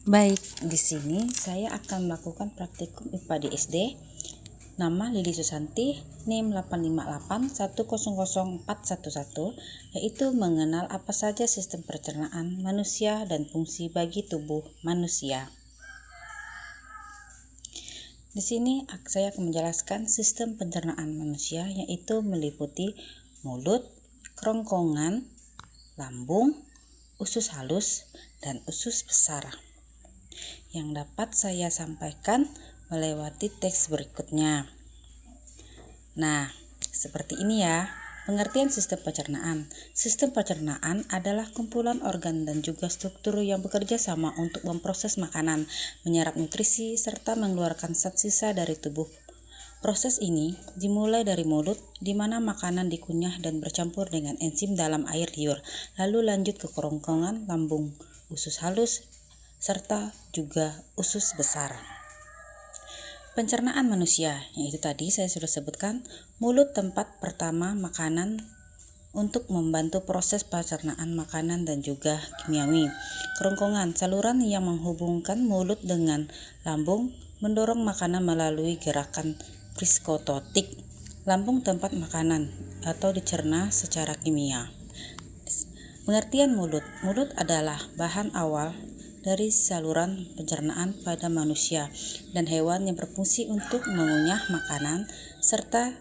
Baik, di sini saya akan melakukan praktikum IPA di SD. Nama Lili Susanti, NIM 858100411, yaitu mengenal apa saja sistem pencernaan manusia dan fungsi bagi tubuh manusia. Di sini saya akan menjelaskan sistem pencernaan manusia, yaitu meliputi mulut, kerongkongan, lambung, usus halus, dan usus besar. Yang dapat saya sampaikan melewati teks berikutnya. Nah, seperti ini ya. Pengertian sistem pencernaan. Sistem pencernaan adalah kumpulan organ dan juga struktur yang bekerja sama untuk memproses makanan, menyerap nutrisi, serta mengeluarkan zat sisa dari tubuh. Proses ini dimulai dari mulut, di mana makanan dikunyah dan bercampur dengan enzim dalam air liur, lalu lanjut ke kerongkongan, lambung, usus halus, serta juga usus besar. Pencernaan manusia, yaitu tadi saya sudah sebutkan, mulut tempat pertama makanan untuk membantu proses pencernaan makanan dan juga kimiawi. Kerongkongan, saluran yang menghubungkan mulut dengan lambung, mendorong makanan melalui gerakan priskototik. Lambung tempat makanan atau dicerna secara kimia. Pengertian mulut. Mulut adalah bahan awal dari saluran pencernaan pada manusia dan hewan yang berfungsi untuk mengunyah makanan serta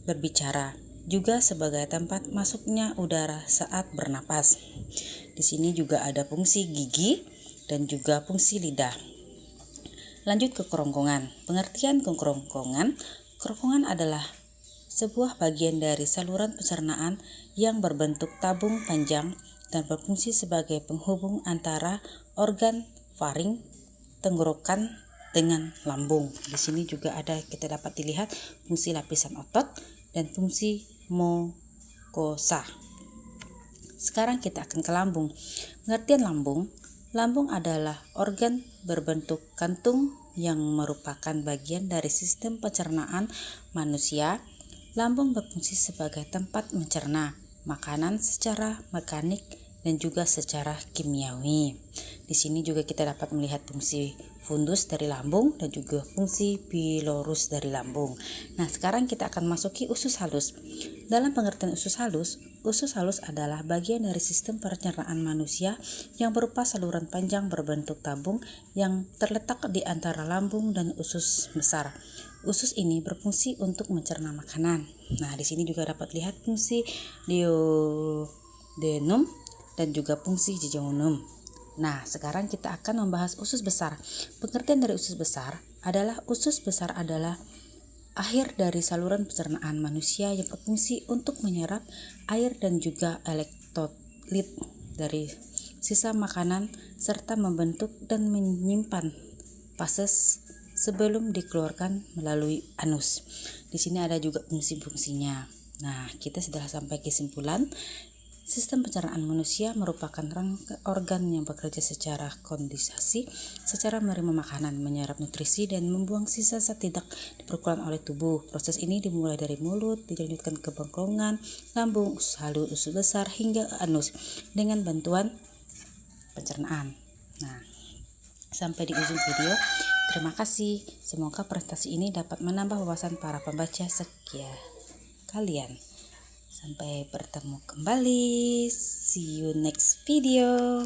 berbicara, juga sebagai tempat masuknya udara saat bernapas. Di sini juga ada fungsi gigi dan juga fungsi lidah. Lanjut ke kerongkongan. Pengertian kerongkongan. Kerongkongan adalah sebuah bagian dari saluran pencernaan yang berbentuk tabung panjang dan berfungsi sebagai penghubung antara organ faring, tenggorokan dengan lambung. Di sini juga kita dapat dilihat fungsi lapisan otot dan fungsi mukosa. Sekarang kita akan ke lambung. Pengertian lambung. Lambung adalah organ berbentuk kantung yang merupakan bagian dari sistem pencernaan manusia. Lambung berfungsi sebagai tempat mencerna makanan secara mekanik dan juga secara kimiawi. Di sini juga kita dapat melihat fungsi fundus dari lambung dan juga fungsi pilorus dari lambung. Nah, sekarang kita akan masuki usus halus. Dalam pengertian usus halus adalah bagian dari sistem pencernaan manusia yang berupa saluran panjang berbentuk tabung yang terletak di antara lambung dan usus besar. Usus ini berfungsi untuk mencerna makanan. Nah, di sini juga dapat lihat fungsi duodenum dan juga fungsi jejunum. Nah, sekarang kita akan membahas usus besar. Pengertian dari usus besar adalah akhir dari saluran pencernaan manusia yang berfungsi untuk menyerap air dan juga elektrolit dari sisa makanan serta membentuk dan menyimpan fases sebelum dikeluarkan melalui anus. Di sini ada juga fungsi-fungsinya. Nah, kita sudah sampai kesimpulan. Sistem pencernaan manusia merupakan organ yang bekerja secara kondensasi, secara menerima makanan, menyerap nutrisi, dan membuang sisa saat tidak diperlukan oleh tubuh. Proses ini dimulai dari mulut, dilanjutkan ke kerongkongan, lambung, usus halus, usus besar, hingga anus dengan bantuan pencernaan. Nah, sampai di ujung video. Terima kasih. Semoga presentasi ini dapat menambah wawasan para pembaca kalian. Sampai bertemu kembali. See you next video.